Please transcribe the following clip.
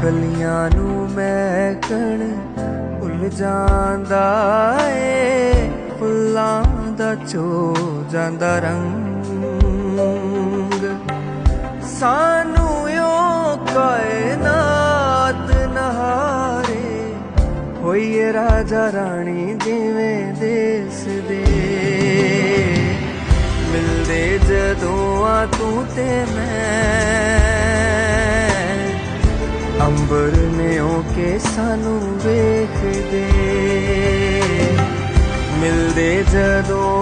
ਕਲੀਆਂ ਨੂੰ ਮਹਿਕਣ ਭੁੱਲ ਜਾਂਦਾ ਏ, ਫੁੱਲਾਂ ਦਾ ਚੋ ਜਾਂਦਾ ਰੰਗ। ਸਾਨੂੰ ਓ ਕਾਇਨਾਤ ਨਹਾਰੇ ਹੋਈਏ ਰਾਜਾ ਰਾਣੀ ਜਿਵੇਂ ਦੇਸ ਦੇ। ਮਿਲਦੇ ਜਦੋਂ ਆ ਤੂੰ ਤੇ ਮੈਂ, ਅੰਬਰ ਨੇ ਓ ਕੇ ਸਾਨੂੰ ਵੇਖਦੇ। ਮਿਲਦੇ ਜਦੋਂ